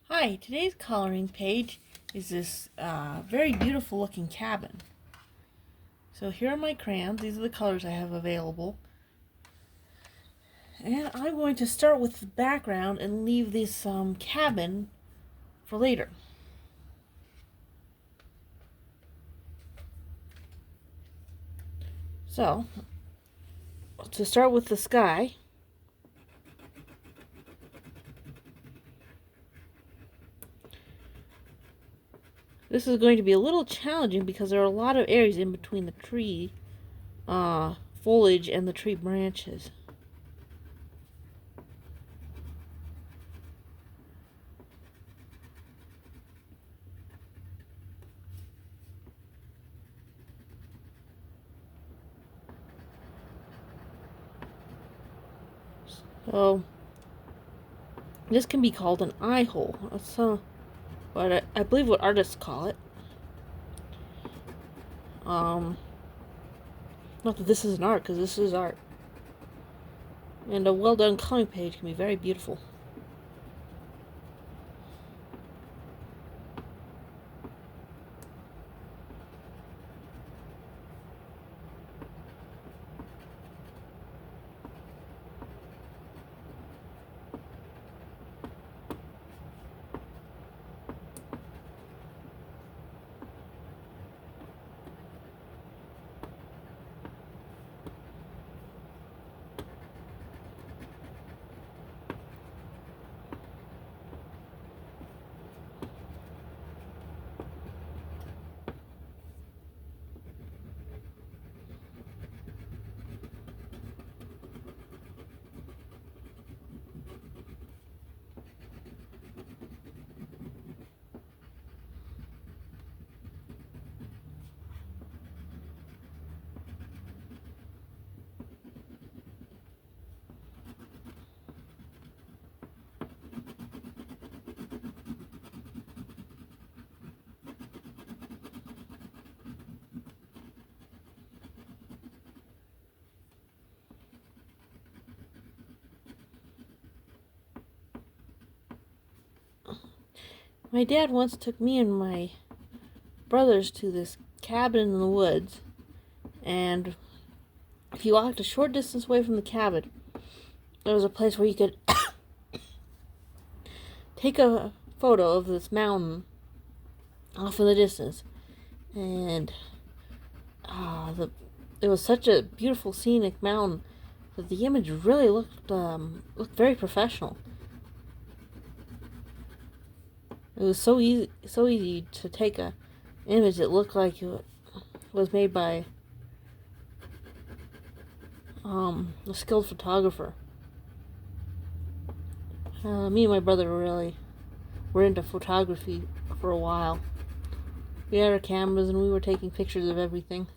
Hi, today's coloring page is this very beautiful looking cabin. So here are my crayons. These are the colors I have available. And I'm going to start with the background and leave this cabin for later. So, to start with the sky, this is going to be a little challenging because there are a lot of areas in between the tree foliage and the tree branches. So, this can be called an eye hole. That's what I believe what artists call it. Not that this is an art, because this is art. And a well done coloring page can be very beautiful. My dad once took me and my brothers to this cabin in the woods, and if you walked a short distance away from the cabin, there was a place where you could take a photo of this mountain off in the distance. And it was such a beautiful scenic mountain that the image really looked very professional. It was so easy to take a image that looked like it was made by a skilled photographer. Me and my brother really were into photography for a while. We had our cameras and we were taking pictures of everything.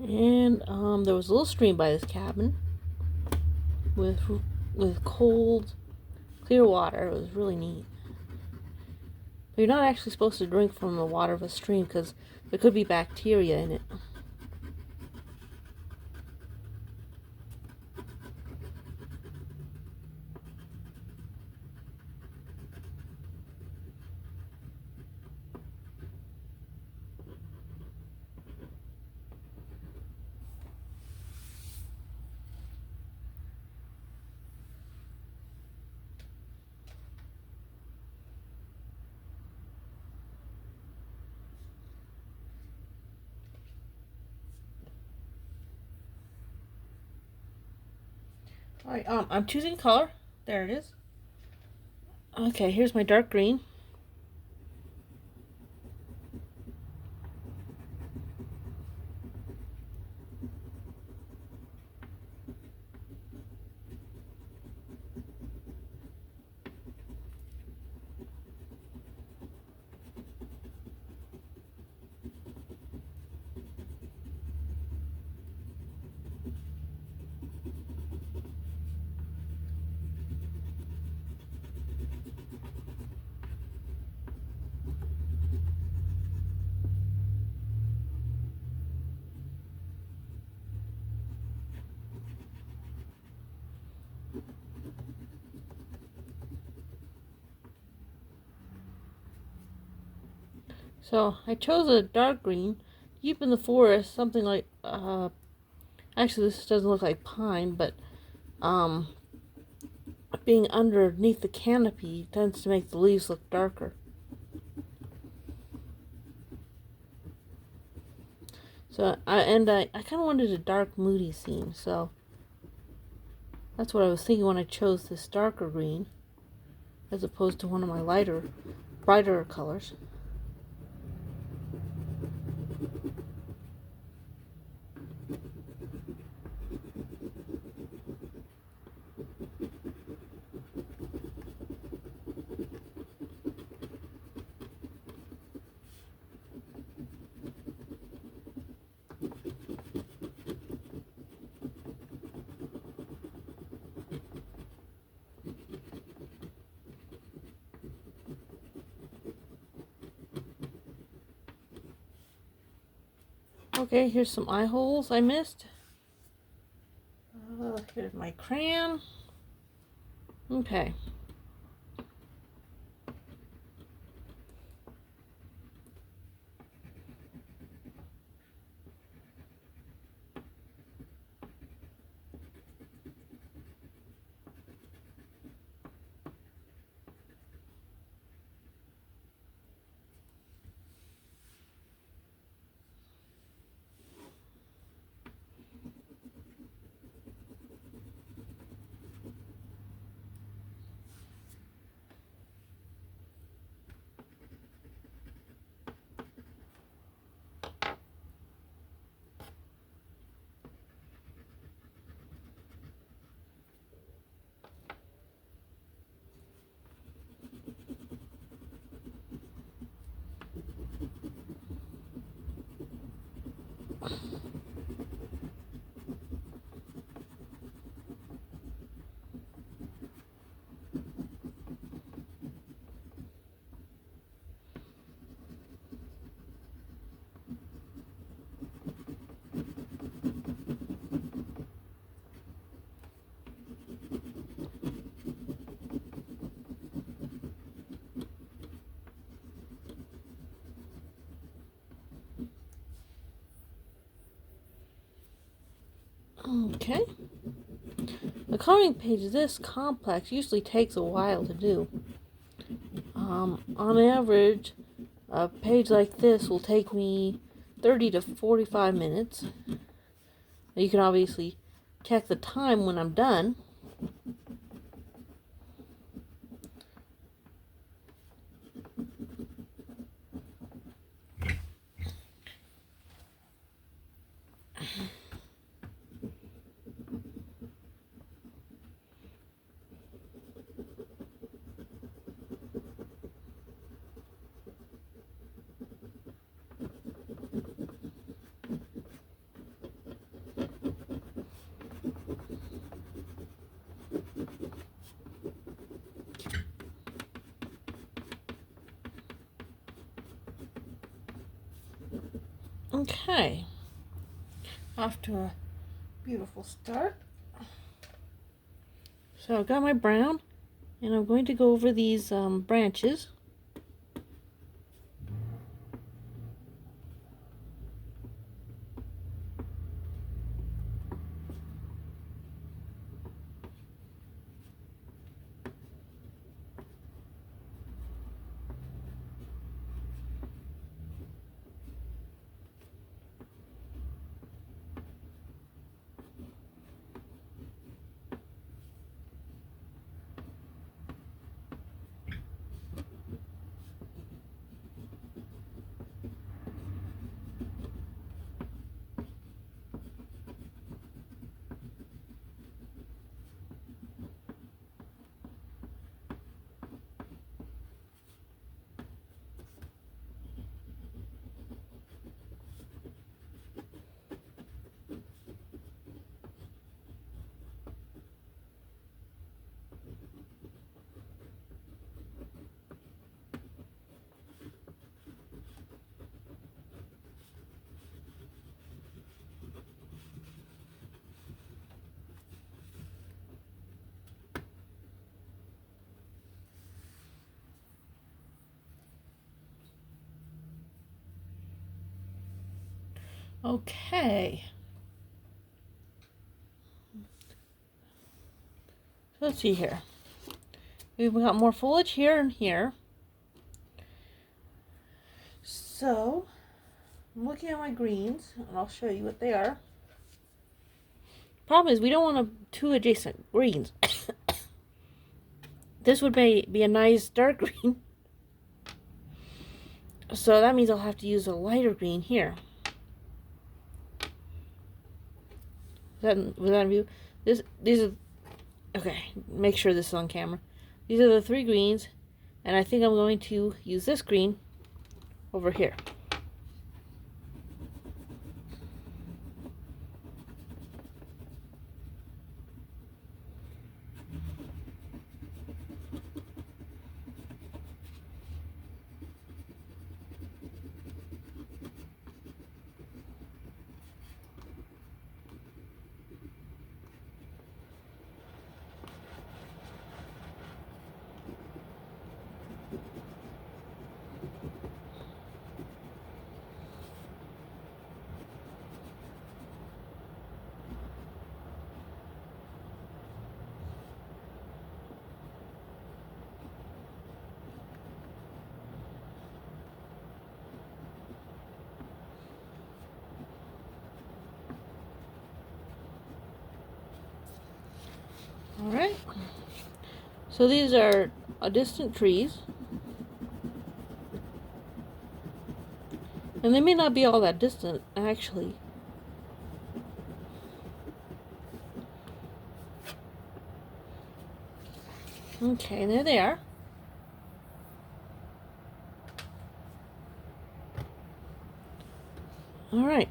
And there was a little stream by this cabin with cold, clear water. It was really neat. But you're not actually supposed to drink from the water of a stream because there could be bacteria in it. Alright, I'm choosing color. There it is. Okay, here's my dark green. So I chose a dark green. Deep in the forest, something like actually this doesn't look like pine, but um being underneath the canopy tends to make the leaves look darker. So I kind of wanted a dark, moody scene, so that's what I was thinking when I chose this darker green, as opposed to one of my lighter, brighter colors. Okay, here's some eye holes I missed. Here's my crayon. Okay. Okay. The coloring page this complex usually takes a while to do. On average, a page like this will take me 30 to 45 minutes. You can obviously check the time when I'm done. Okay. Off to a beautiful start. So I've got my brown, and I'm going to go over these branches. Okay. Let's see here. We've got more foliage here and here. So, I'm looking at my greens, and I'll show you what they are. Problem is, we don't want two adjacent greens. This would be a nice dark green. So that means I'll have to use a lighter green here. Was that in view? These are, okay, make sure this is on camera. These are the three greens, and I think I'm going to use this green over here. Alright, so these are distant trees, and they may not be all that distant, actually. Okay, there they are. Alright,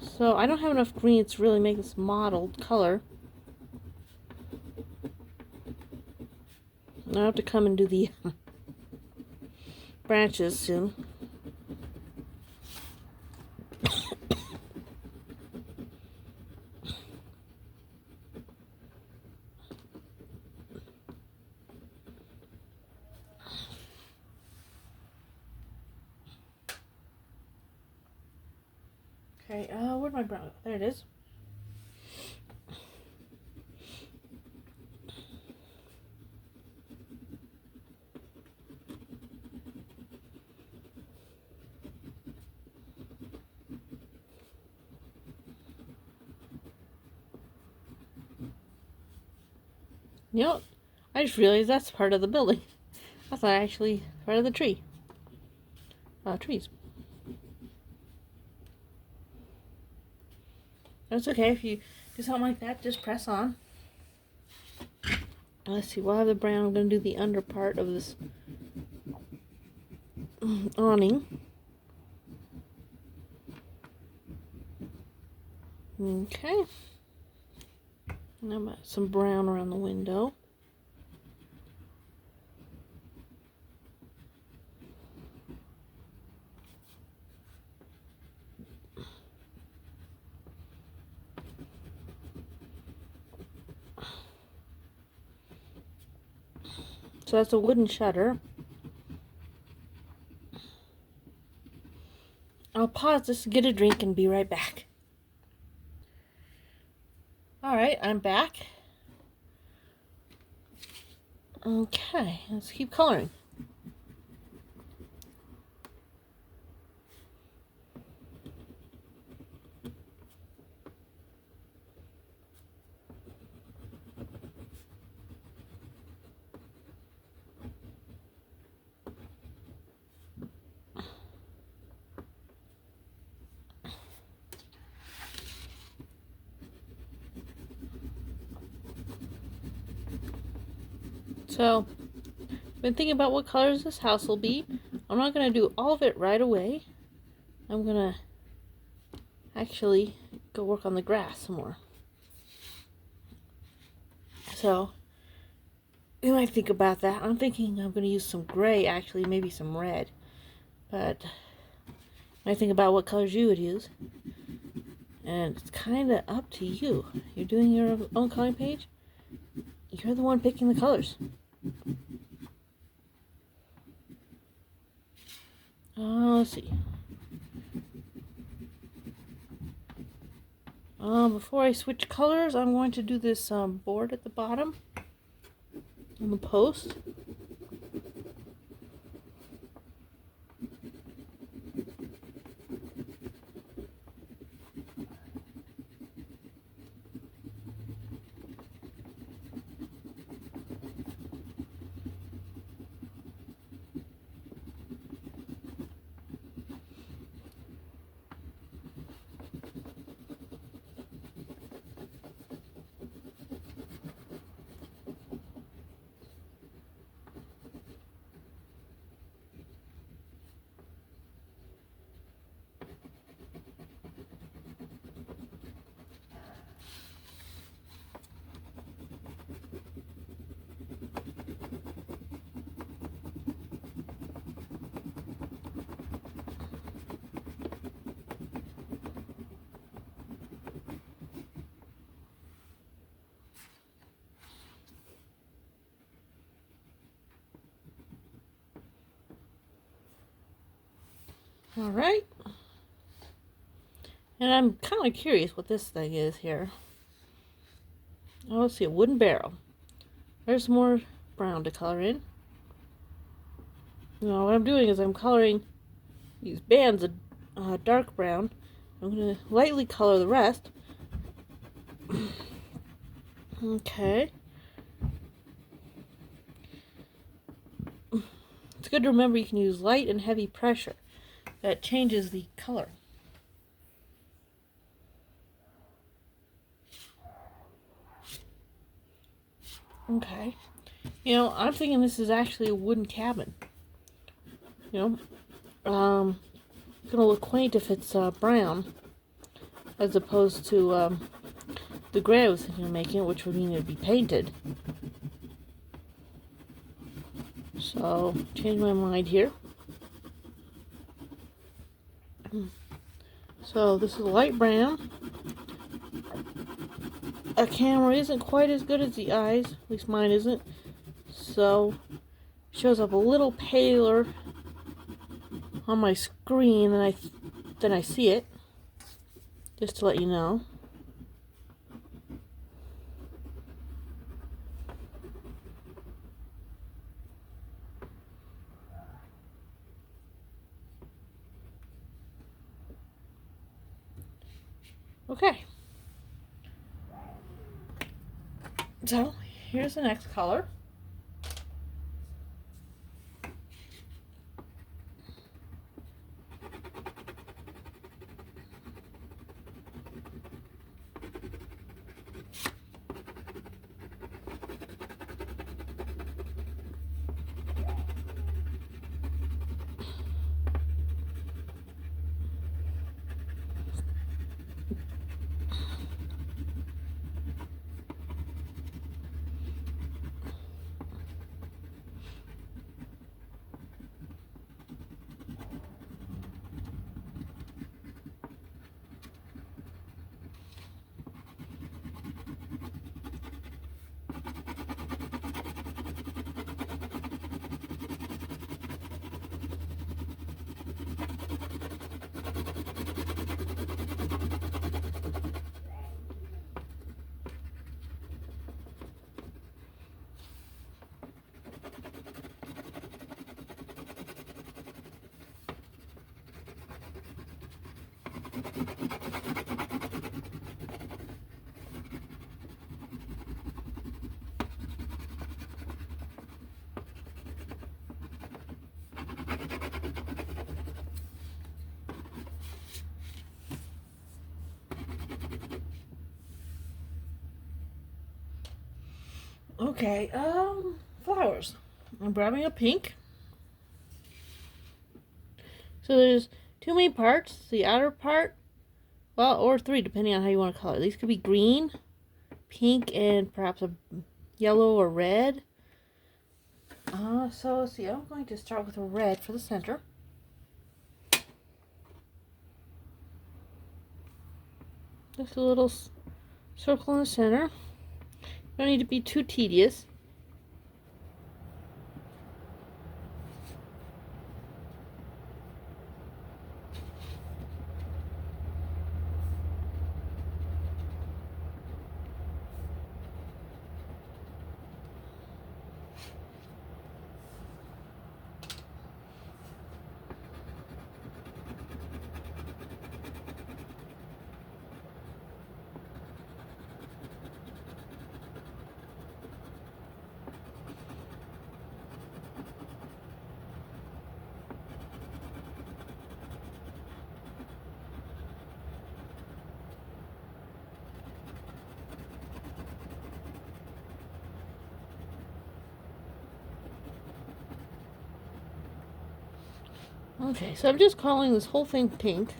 so I don't have enough green to really make this mottled color. I'll have to come and do the branches soon. Okay, where'd my brown go? There it is. You know, I just realized that's part of the building. That's not actually part of the tree. Trees. That's okay. If you do something like that, just press on. Let's see, we'll have the brown. I'm going to do the under part of this awning. Okay. And I've got some brown around the window. So that's a wooden shutter. I'll pause this to get a drink and be right back. Alright, I'm back. Okay, let's keep coloring. So, been thinking about what colors this house will be. I'm not going to do all of it right away. I'm going to actually go work on the grass some more. So, you might think about that. I'm thinking I'm going to use some gray, actually, maybe some red. But, I think about what colors you would use. And it's kind of up to you. You're doing your own coloring page. You're the one picking the colors. Let's see. Before I switch colors, I'm going to do this board at the bottom on the post. All right. And I'm kind of curious what this thing is here. Oh, let's see, a wooden barrel. There's more brown to color in. Now what I'm doing is I'm coloring these bands of dark brown. I'm going to lightly color the rest. Okay. It's good to remember you can use light and heavy pressure. That changes the color. Okay. You know, I'm thinking this is actually a wooden cabin. You know, it's gonna look quaint if it's brown, as opposed to the gray I was thinking of making, which would mean it'd be painted. So, change my mind here. So, this is light brown. A camera isn't quite as good as the eyes, at least mine isn't. So, it shows up a little paler on my screen than I see it. Just to let you know. Okay. So, here's the next color. Okay, flowers. I'm grabbing a pink. So there's two main parts. The outer part, well, or three, depending on how you want to color. These could be green, pink, and perhaps a yellow or red. So let's see, I'm going to start with a red for the center. Just a little circle in the center. Don't need to be too tedious. Okay, so I'm just calling this whole thing pink.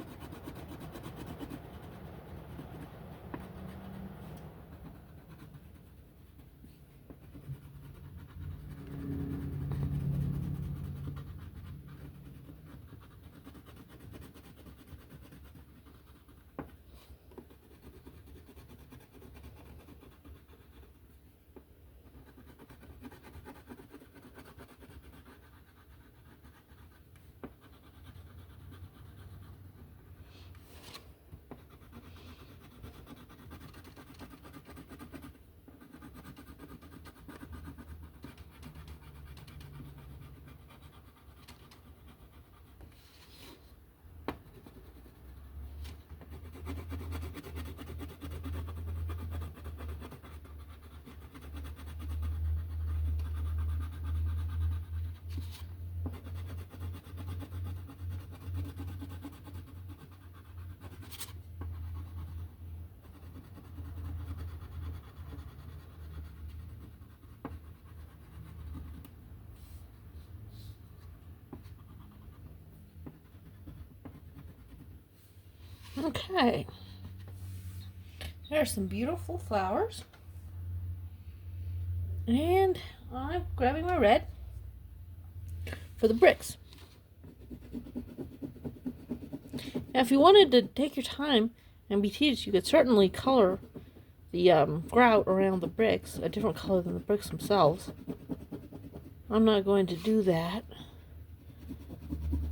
Okay. There's some beautiful flowers. And I'm grabbing my red for the bricks. Now, if you wanted to take your time and be tedious, you could certainly color the grout around the bricks a different color than the bricks themselves. I'm not going to do that.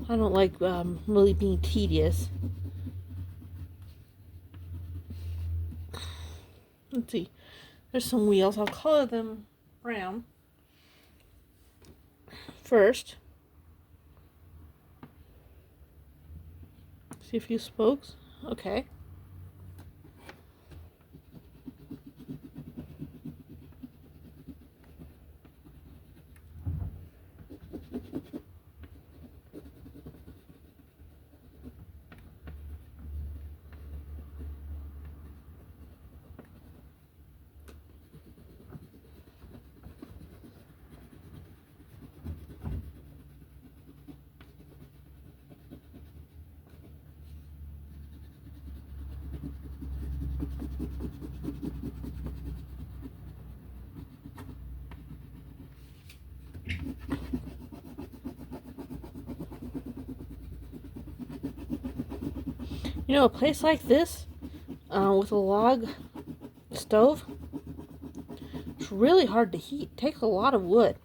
I don't like really being tedious. Let's see. There's some wheels. I'll color them brown first. See a few spokes. Okay. You know, a place like this, with a log stove, it's really hard to heat. It takes a lot of wood.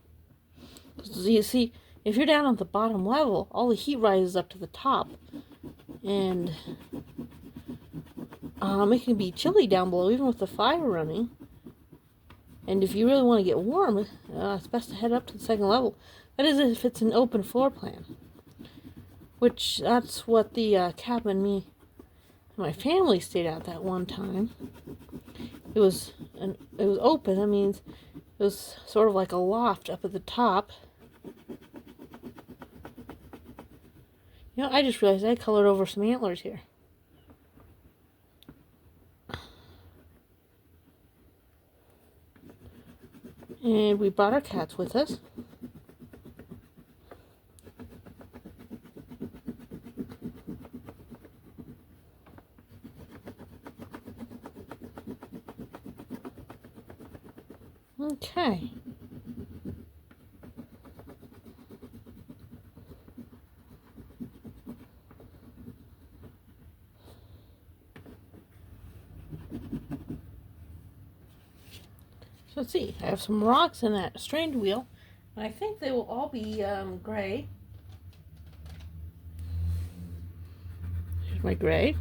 Because you see, if you're down at the bottom level, all the heat rises up to the top. And it can be chilly down below, even with the fire running. And if you really want to get warm, it's best to head up to the second level. That is if it's an open floor plan. Which, that's what the cabin me my family stayed at that one time. It was open. That means it was sort of like a loft up at the top. You know, I just realized I colored over some antlers here. And we brought our cats with us. Okay. So let's see. I have some rocks in that strained wheel. And I think they will all be gray. Here's my gray.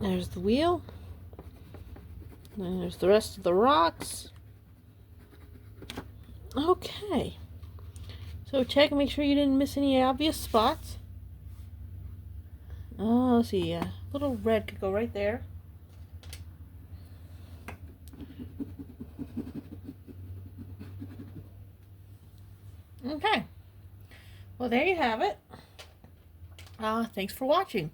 There's the wheel. And there's the rest of the rocks. Okay. So check and make sure you didn't miss any obvious spots. Oh, let's see. A little red could go right there. Okay. Well, there you have it. Thanks for watching.